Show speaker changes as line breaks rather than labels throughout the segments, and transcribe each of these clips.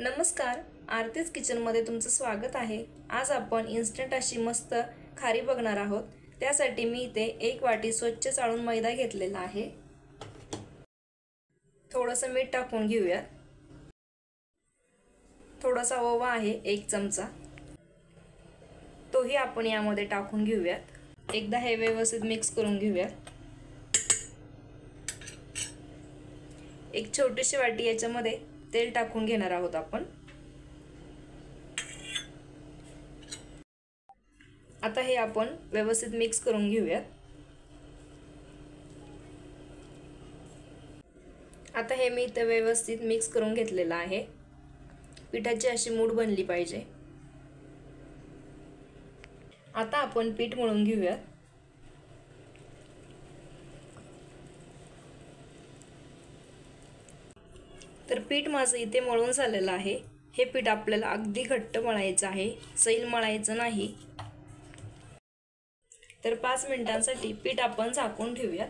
नमस्कार, आरतीज किचनमध्ये तुमचं स्वागत आहे। आज आपण इन्स्टंट अशी मस्त खारी बघणार आहोत। त्यासाठी मी इथे 1 वाटी स्वच्छ चाळून मैदा घेतलेला आहे। थोडंसं मीठ टाकून घेऊया। थोडासा ओवा आहे 1 चमचा, तोही आपण यामध्ये टाकून घेऊया। एकदा हे व्यवस्थित मिक्स करून घेऊया। एक छोटीशी वाटी याच्यामध्ये तेल टाकून घेणार आहोत आपण। आता हे आपण व्यवस्थित मिक्स करून घेऊया। आता हे मी इथे व्यवस्थित मिक्स करून घेतलेलं आहे। पिठाची अशी मूड बनली पाहिजे। आता आपण पीठ मळून घेऊया। तर पीठ माझं इथे मळून झालेलं आहे। हे पीठ आपल्याला अगदी घट्ट मळायचं आहे, सैल मळायचं नाही। तर 5 मिनिटांसाठी पीठ आपण झाकून ठेवूया।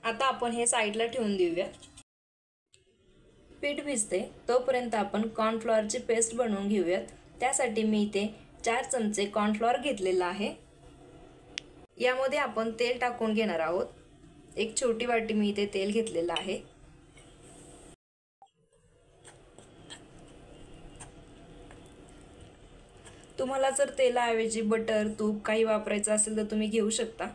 आता आपण हे साईडला ठेवून देऊया। पीठ भिजते तोपर्यंत आपण कॉर्नफ्लॉवरची पेस्ट बनवून घेऊयात। त्यासाठी मी इथे 4 चमचे कॉर्नफ्लॉवर घेतलेला आहे। यामध्ये आपण तेल टाकून घेणार आहोत। एक छोटी वाटी मी इथे तेल घेतलेलं आहे। तुम्हाला जर तेलाऐवजी बटर, तूप काही वापरायचं असेल तर तुम्ही घेऊ शकता।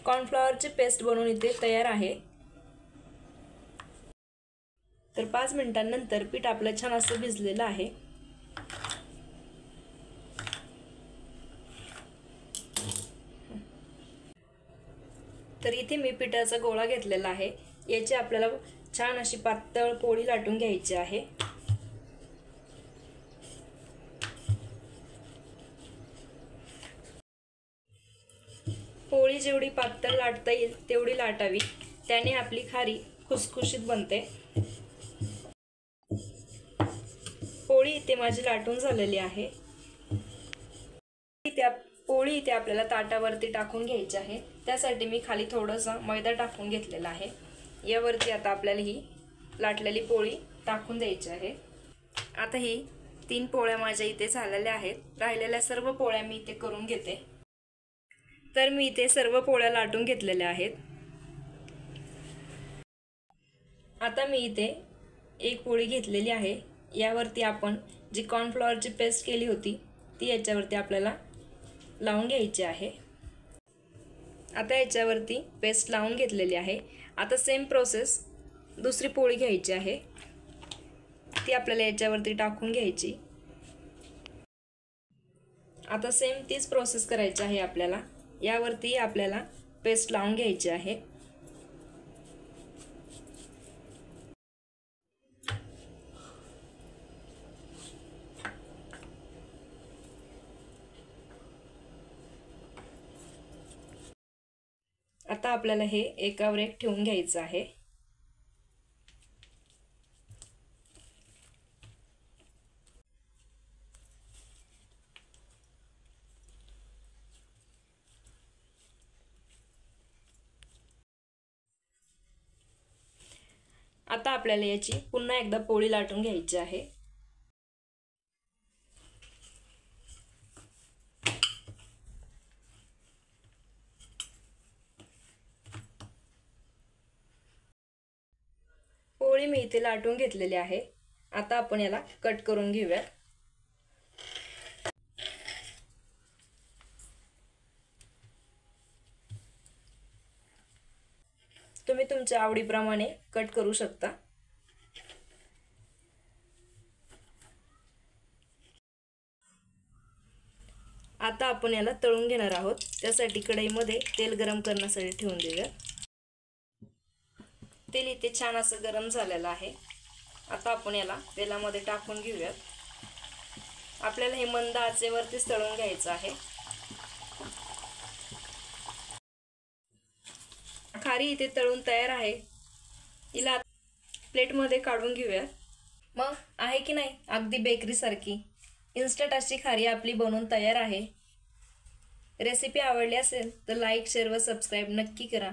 कॉर्नफ्लॉवरची पेस्ट बनवून इथे तयार आहे। तर 5 मिनिटांनंतर पीठ आपलं छान असं भिजलेलं आहे। तर इथे मी पिठाचा गोळा घेतलेला आहे। याची आपल्याला छान अशी पातळ पोळी लाटून घ्यायची आहे। पोळी जेवढी पातळ लाटता येईल तेवढी लाटावी, त्याने आपली खारी खुसखुशीत बनते। पोळी इथे माझी लाटून झालेली आहे। पोळी इथे आपल्याला ताटावरती टाकून घ्यायची आहे। त्यासाठी मी खाली थोडंसं मैदा टाकून घेतलेला आहे। यावरती आता आपल्याला ही लाटलेली पोळी टाकून द्यायची आहे। आता ही 3 पोळ्या माझ्या इथे झालेल्या आहेत। राहिलेल्या सर्व पोळ्या मी इथे करून घेते। तर मी इथे सर्व पोळ्या लाटून घेतलेल्या आहेत। आता मी इथे 1 पोळी घेतलेली आहे। यावरती आपण जी कॉर्नफ्लॉवरची पेस्ट केली होती ती याच्यावरती आपल्याला लावून घ्यायची आहे। आता याच्यावरती पेस्ट लावून घेतलेली आहे। आता सेम प्रोसेस दुसरी पोळी घ्यायची आहे, ती आपल्याला याच्यावरती टाकून घ्यायची। आता सेम तीच प्रोसेस करायची आहे आपल्याला। यावरती आपल्याला पेस्ट लावून घ्यायची आहे। आता आपल्याला हे एकावर एक ठेवून घ्यायचं आहे। आता आपल्याला याची पुन्हा एकदा पोळी लाटून घ्यायची आहे। पोळी मी इथे लाटून घेतलेली आहे। आता आपण याला कट करून घेऊया। तुम्ही तुमच्या आवडीप्रमाणे कट करू शकता। आता आपण याला तळून घेणार आहोत। त्यासाठी कढईमध्ये तेल गरम करण्यासाठी ठेवून देऊया। तेल इथे छान असं गरम झालेलं आहे। आता आपण याला तेलामध्ये टाकून घेऊया। आपल्याला हे मंद आचेवरतीच तळून घ्यायचं आहे। खारी इथे तळून तयार आहे। हिला प्लेटमध्ये काढून घेऊया। मग आहे की नाही अगदी बेकरी सारखी इन्स्टंट अशी खारी आपली बनवून तयार आहे। रेसिपी आवडली असेल तर लाईक शेअर व सबस्क्राईब नक्की करा.